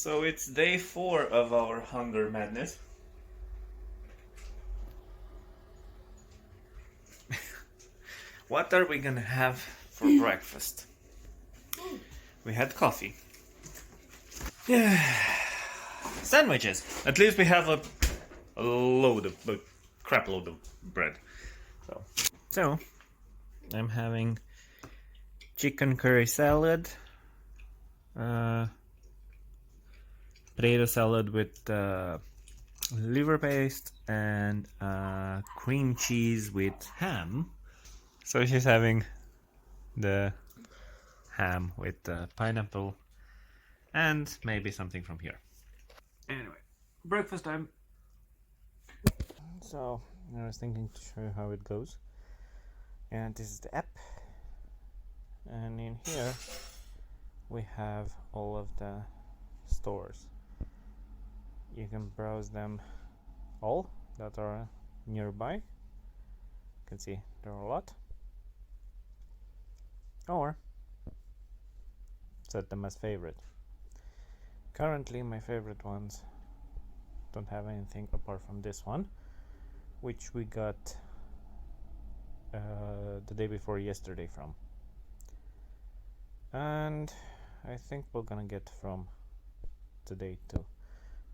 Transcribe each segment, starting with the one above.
So it's day 4 of our hunger madness. What are we gonna have for breakfast? We had coffee. Yeah. Sandwiches. At least we have a crap load of bread. So I'm having chicken curry salad, potato salad with liver paste, and cream cheese with ham. So she's having the ham with pineapple and maybe something from here. Anyway, breakfast time. So I was thinking to show you how it goes. And this is the app. And in here we have all of the stores. You can browse them all that are nearby. You can see there are a lot. Or set them as favorite. Currently my favorite ones don't have anything apart from this one, which we got the day before yesterday from. And I think we're gonna get from today too.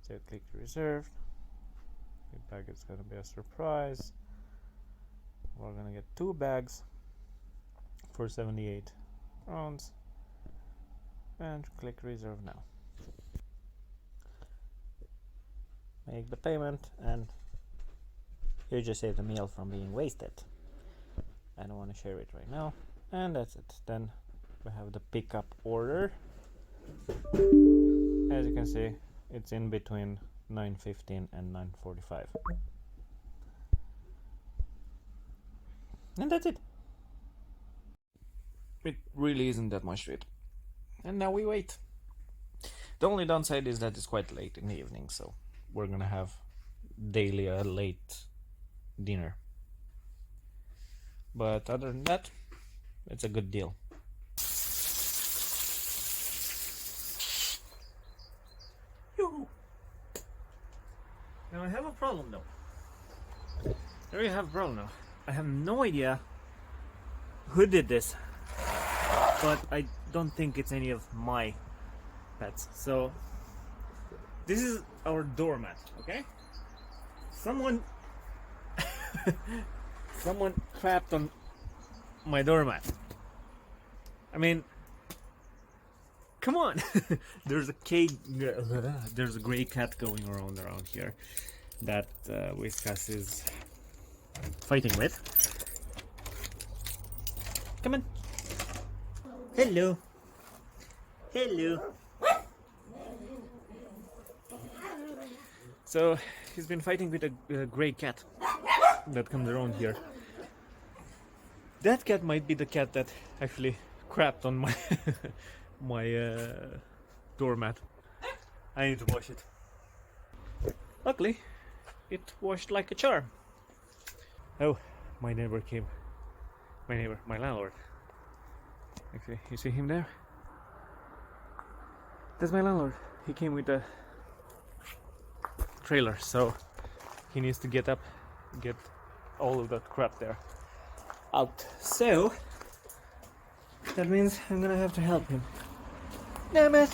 So click reserved. The bag is gonna be a surprise. We're gonna get 2 bags for 78 crowns and click reserve now. Make the payment and you just save the meal from being wasted. I don't want to share it right now, and that's it. Then we have the pickup order. As you can see, it's in between 9:15 and 9:45. And that's it. It really isn't that much to it. And now we wait. The only downside is that it's quite late in the evening, so we're gonna have daily a late dinner. But other than that, it's a good deal. Yoo-hoo. Now I have a problem though. I really have a problem now. I have no idea who did this, but I don't think it's any of my pets. So this is our doormat, okay? Someone crapped on my doormat. I mean, come on. There's a gray cat going around here that Whiskas is fighting with. Come on. Hello. Hello. So he's been fighting with a gray cat that comes around here. That cat might be the cat that actually crapped on my doormat. I need to wash it. Luckily, it washed like a charm. Oh, my neighbor came. My landlord. Actually, you see him there? That's my landlord. He came with a trailer, so he needs to get up, get all of that crap there out. So that means I'm gonna have to help him. Damn it!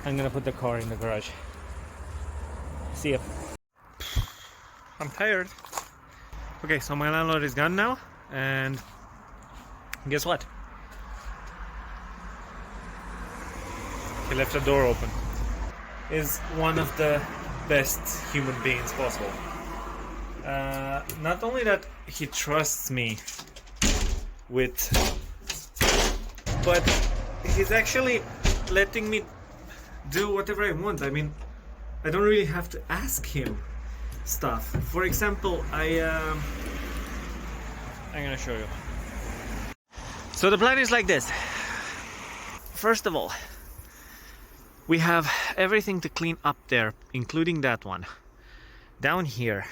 I'm gonna put the car in the garage. See ya. I'm tired. Okay, so my landlord is gone now, and guess what? He left the door open. Is one of the best human beings possible. Not only that he trusts me but he's actually letting me do whatever I want. I mean, I don't really have to ask him stuff. For example, I'm gonna show you. So the plan is like this. First of all, we have everything to clean up there, including that one. Down here.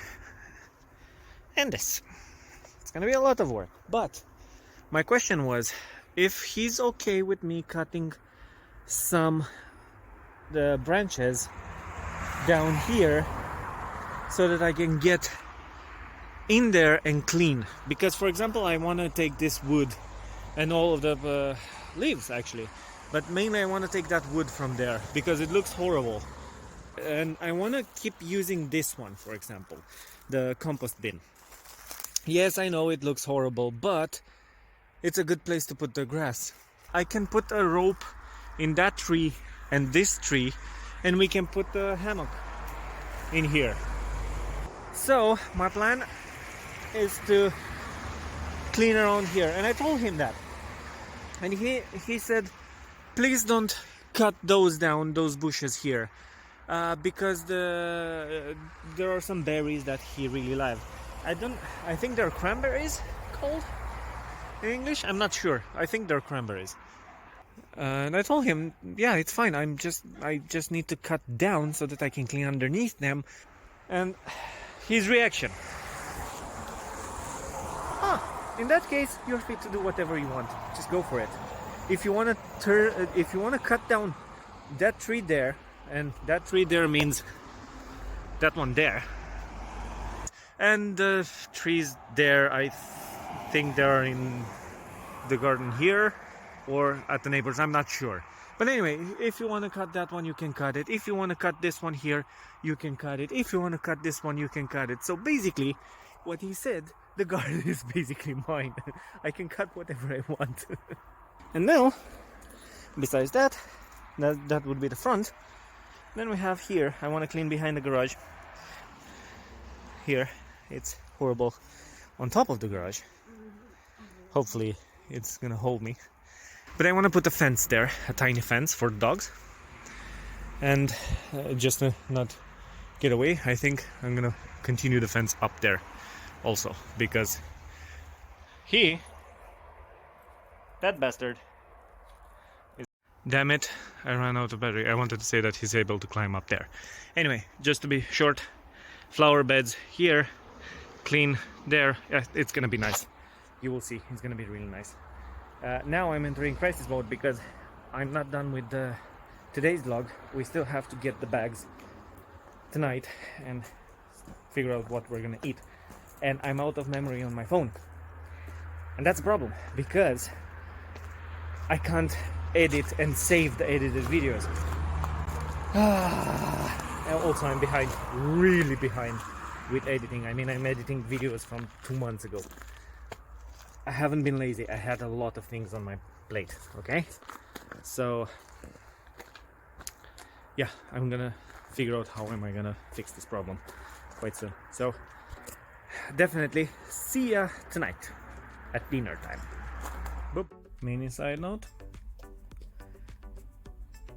And this. It's gonna be a lot of work. But my question was, if he's okay with me cutting some the branches down here so that I can get in there and clean. Because, for example, I want to take this wood and all of the leaves actually, but mainly I want to take that wood from there because it looks horrible, and I want to keep using this one, for example, the compost bin. Yes, I know it looks horrible, but it's a good place to put the grass. I can put a rope in that tree and this tree, and we can put the hammock in here. So my plan is to clean around here, and I told him that, and he said, please don't cut those down, those bushes here, because there are some berries that he really likes. I think they're cranberries called in English. I'm not sure. I think they're cranberries. And I told him, yeah, it's fine. I just need to cut down so that I can clean underneath them. And his reaction, in that case, you're free to do whatever you want. Just go for it. If you want to cut down that tree there, and that tree there means that one there, and the trees there, I think they're in the garden here or at the neighbors, I'm not sure. But anyway, if you want to cut that one, you can cut it. If you want to cut this one here, you can cut it. If you want to cut this one, you can cut it. So basically, what he said, the garden is basically mine. I can cut whatever I want. And now, besides that would be the front. Then we have here, I want to clean behind the garage. Here, it's horrible on top of the garage. Hopefully it's gonna hold me. But I want to put a fence there, a tiny fence for dogs. And just to not get away, I think I'm gonna continue the fence up there also, because that bastard is... Damn it, I ran out of battery. I wanted to say that he's able to climb up there. Anyway, just to be short, flower beds here, clean there. Yeah, it's gonna be nice. You will see, it's gonna be really nice. Now I'm entering crisis mode because I'm not done with today's vlog. We still have to get the bags tonight and figure out what we're gonna eat. And I'm out of memory on my phone. And that's a problem because I can't edit and save the edited videos. And also I'm behind, really behind with editing. I mean, I'm editing videos from 2 months ago. I haven't been lazy. I had a lot of things on my plate, okay? So yeah, I'm gonna figure out how am I gonna fix this problem quite soon. So definitely see ya tonight at dinner time. Boop. Mini side note,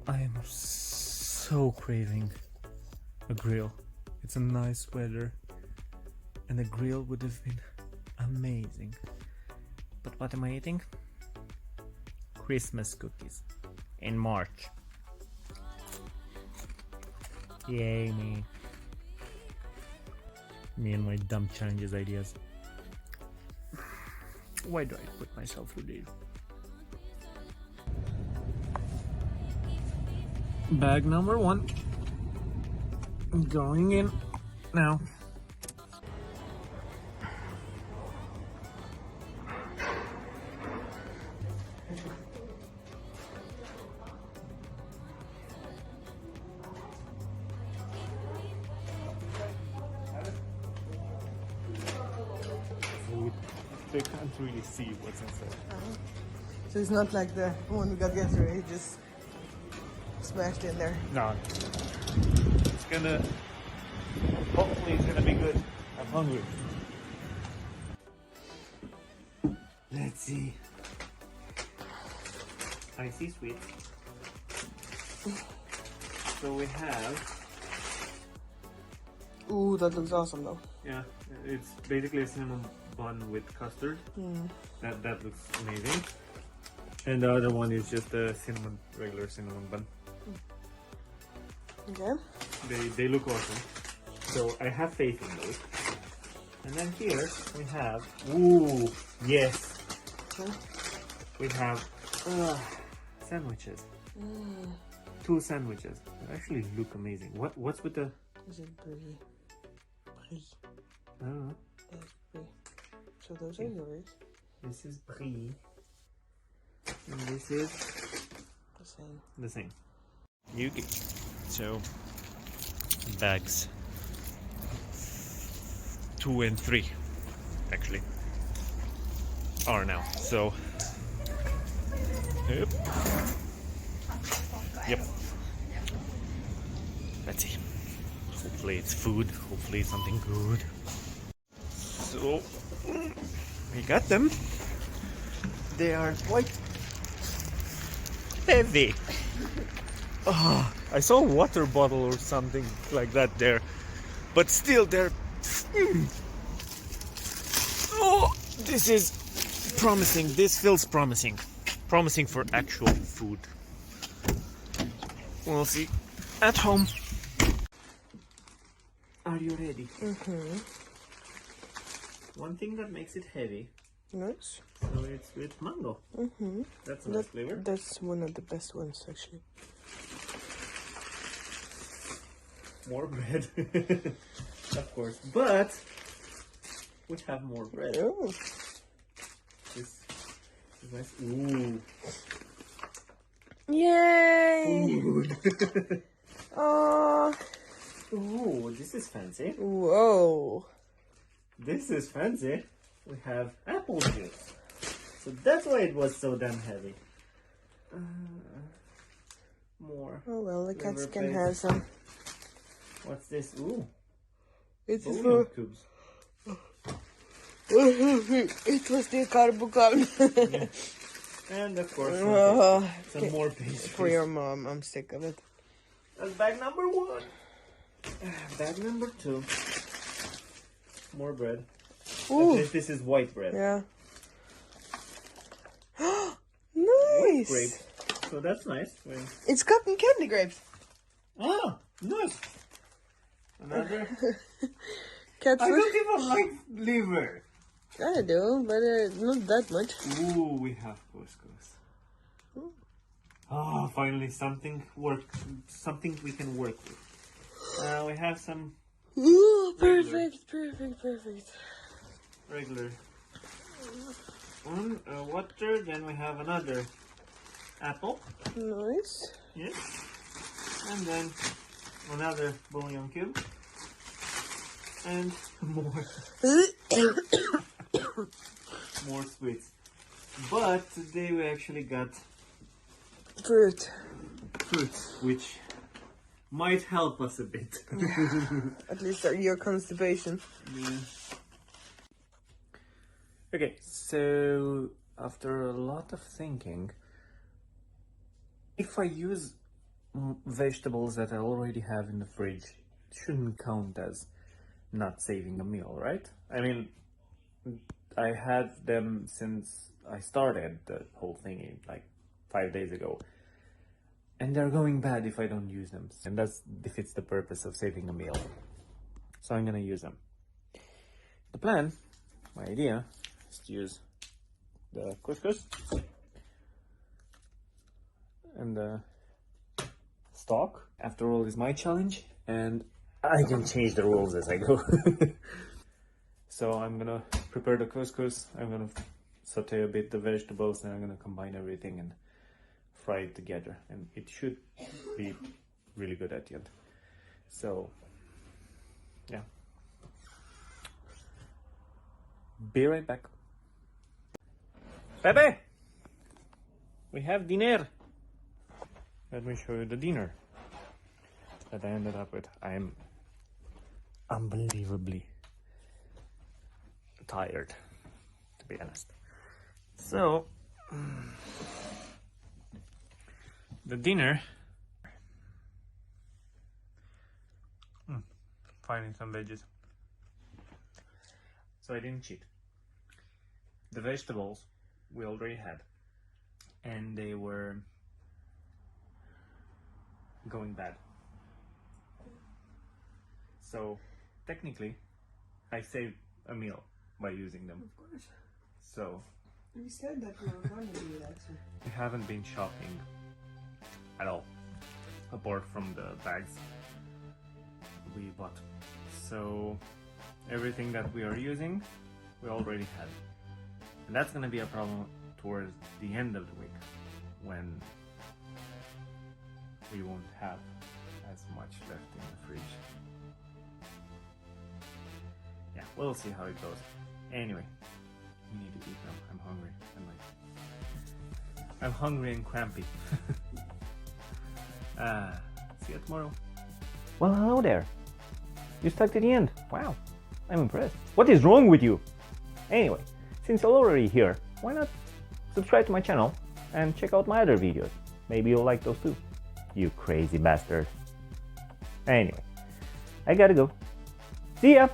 I am so craving a grill. It's a nice weather and a grill would have been amazing. But what am I eating? Christmas cookies in March. Yay me. Me and my dumb challenges ideas. Why do I put myself through these? Bag number 1 going in now. They can't really see what's inside. So it's not like the one we got yesterday, it just smashed in there. No. It's gonna... Hopefully it's gonna be good. I'm hungry. Let's see. I see sweets. So we have... Ooh, that looks awesome though. Yeah, it's basically a cinnamon bun with custard. That looks amazing. And the other one is just a regular cinnamon bun. Okay. They look awesome. So I have faith in those. And then here we have, ooh, yes. Okay. We have sandwiches. 2 sandwiches. They actually look amazing. What's with the... Is it brie? Brie. I don't know. That's brie. So those are yours. This is brie. And this is The same. the same. Yuki. So, bags 2 and 3 actually are now. So, yep. Yep. Let's see. Hopefully it's food. Hopefully it's something good. So, we got them. They are quite heavy. Oh, I saw a water bottle or something like that there. But still, they're... Oh, this is promising. This feels promising. Promising for actual food. We'll see at home. Are you ready? Mm-hmm. One thing that makes it heavy, Nice. so it's with mango. Mm-hmm. That's a nice flavor. That's one of the best ones, actually. More bread, of course, but we have more bread. Oh. This is nice. Ooh, Yay! food. Oh. Ooh, this is fancy. Whoa. This is fancy. We have apple juice. So that's why it was so damn heavy. More. Oh well, the cats Flavor can paste. have some. What's this? Ooh, It is bouillon for. cubes. It was the carbocalm. And of course, some more pastries. For your mom, I'm sick of it. That's bag number 1. Bag number 2. More bread. Ooh. At least this is white bread. Yeah. White grape. Nice. So that's nice. It's cotton candy grapes. Ah, nice. Another. Cats. I don't even like liver. I do, but not that much. Ooh, we have couscous. Ah, finally something we can work with. We have some Ooh, perfect, perfect. regular one, water. Then we have another apple. Nice. Yes. And then another bouillon cube. And more more sweets. But today we actually got Fruit. fruits, which might help us a bit. At least your constipation. Yeah. Okay, so after a lot of thinking, if I use vegetables that I already have in the fridge, it shouldn't count as not saving a meal, right? I mean, I had them since I started the whole thing like 5 days ago. And they're going bad if I don't use them. And that defeats the purpose of saving a meal. So I'm gonna use them. The plan, my idea, is to use the couscous and the stock. After all, is my challenge, and I can change the rules as I go. So I'm gonna prepare the couscous. I'm gonna saute a bit the vegetables, and I'm gonna combine everything and fry it together, and it should be really good at the end. So yeah, be right back. Pepe, we have dinner. Let me show you the dinner that I ended up with. I am unbelievably tired, to be honest. So the dinner, finding some veggies. So I didn't cheat. The vegetables we already had, and they were going bad. So technically, I saved a meal by using them. Of course. So You said that you were going to do it, actually. we haven't been shopping at all. apart from the bags we bought. So everything that we are using, we already had. And that's gonna be a problem towards the end of the week when we won't have as much left in the fridge. Yeah, we'll see how it goes. Anyway, we need to eat now. I'm hungry. I'm hungry and crampy. See you tomorrow. Well, hello there. You stuck to the end. Wow, I'm impressed. What is wrong with you? Anyway, since you're already here, why not subscribe to my channel and check out my other videos? Maybe you'll like those too. You crazy bastard. Anyway, I gotta go. See ya!